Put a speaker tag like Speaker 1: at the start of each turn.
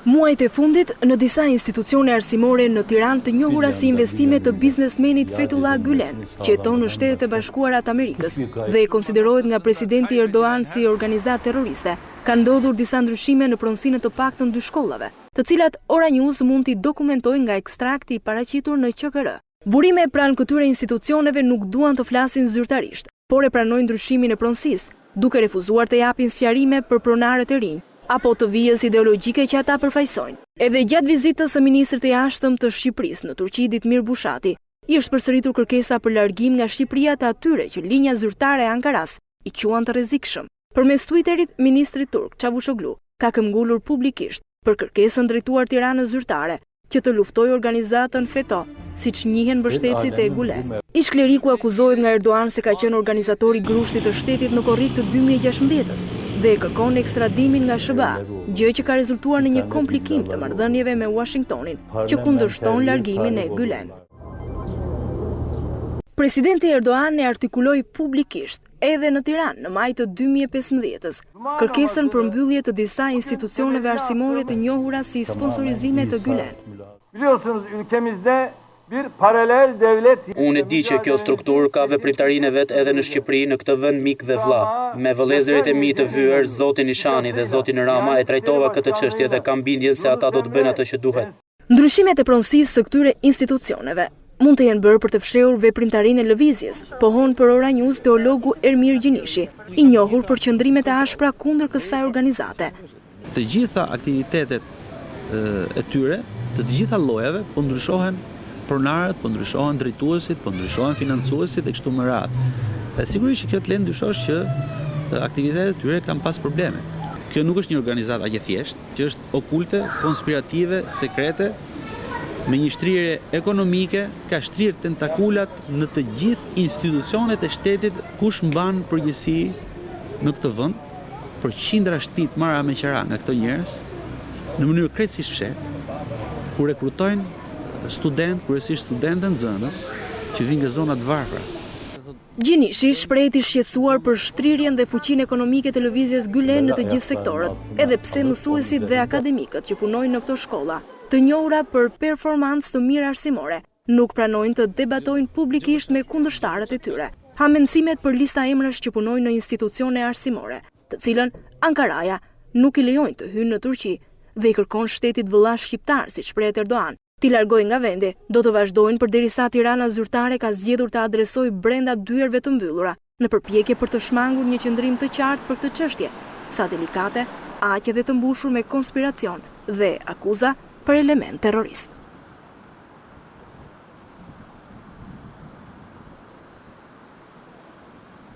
Speaker 1: Muajt e fundit, në disa institucione arsimore në Tiranë të njohura si investime të biznesmenit Fethullah Gülen, që jeton në Shtetet e Bashkuara të Amerikës dhe e konsiderohet nga presidenti Erdogan si organizatë terroriste, ka ndodhur disa ndryshime në pronësinë të paktën 2 shkollave, të cilat Ora News mund t'i dokumentojë nga ekstrakti i paraqitur në QKR. Burime pranë këtyre institucioneve nuk duan të flasin zyrtarisht, por e pranojnë ndryshimin e pronësisë, duke refuzuar të japin sqarime për pronarët e rinj, apo të vijës ideologjike që ata përfaqësojnë. Edhe gjatë vizitës së ministrit të jashtëm të Shqipërisë në Turqi Ditmir Bushati, i është përsëritur kërkesa për largim nga Shqipëria të atyre që linja zyrtare e Ankaras i quan të rrezikshëm. Përmes Twitterit, ministri turk Çavuşoglu ka këmbgulur publikisht për kërkesën drejtuar Tiranës zyrtare që të luftojë organizatën FETÖ, siç njihen mbështetësit e Gülen. Ish kleriku akuzohet nga Erdogan se ka qenë organizator i grushtit të shtetit në korrik të 2016-s dhe e kërkon ekstradimin nga SBA, gjë që ka rezultuar në një komplikim të marrëdhënieve me Washingtonin, që kundërshton largimin e Gülen. Presidenti Erdogan e artikuloi publikisht edhe në Tiranë në maj të 2015-s kërkesën për mbyllje të disa institucioneve arsimore të njohura si sponsorizime të Gülen.
Speaker 2: Biliyorsunuz ülkemizde bir paralel devlet.
Speaker 3: Unë e di që kjo strukturë ka veprimtarinë e vet edhe në Shqipëri, në këtë vend mik dhe vëlla. Me vëllezërit e mi të vyer, zotin Ishani dhe zotin Rama, e trajtova këtë çështje dhe kam bindjen se ata do të bëjnë atë që duhet.
Speaker 1: Ndryshimet e pronësisë së këtyre institucioneve mund të jenë bërë për të fshehur veprimtarinë e lëvizjes, pohon për Ora News teologu Ermir Gjinishi, i njohur për qëndrimet e ashpra kundër kësaj organizate.
Speaker 4: Të gjitha aktivitetet e tyre, të gjitha llojeve, po ndryshohen pronarët, po ndryshohen drejtuesit, po ndryshohen financuesit e kështu me radhë. Dhe sigurisht që kjo të lën ndryshosh që aktivitetet e tyre kanë pas probleme. Kjo nuk është një organizatë aq e thjeshtë, që është okulte, konspirative, sekrete, me një shtrirje ekonomike, ka shtrirë tentakulat në të gjithë institucionet e shtetit, kush mban përgjegjësi në këtë vend për qindra shtëpi të marra me qira nga këto njerëz, në mënyrë krejtësisht fshehtë, ku rekrutojnë kryesisht studentë nxënës që vinë nga zona të varfra.
Speaker 1: Gjinishi shpreh i shqetësuar për shtrirjen dhe fuqinë ekonomike të lëvizjes Gülen në të gjithë sektorët, edhe pse mësuesit dhe akademikët që punojnë në këto shkolla, të njohura për performancë të mirë arsimore, nuk pranojnë të debatojnë publikisht me kundërshtarët e tyre. Hamendësimet për lista emrash që punojnë në institucione arsimore, të cilën Ankaraja nuk i lejojnë të hyjnë në Turqi dhe i kërkon shtetit vëllash shqiptar, siç shpreh Erdogan, t'i largojnë nga vendi, do të vazhdojnë përderisa Tirana zyrtare ka zgjedhur të adresojë brenda dyerve të mbyllura, në përpjekje për të shmangur një qëndrim të qartë për këtë çështje, sa delikate, aq edhe të mbushur me konspiracion dhe akuza për element terrorist.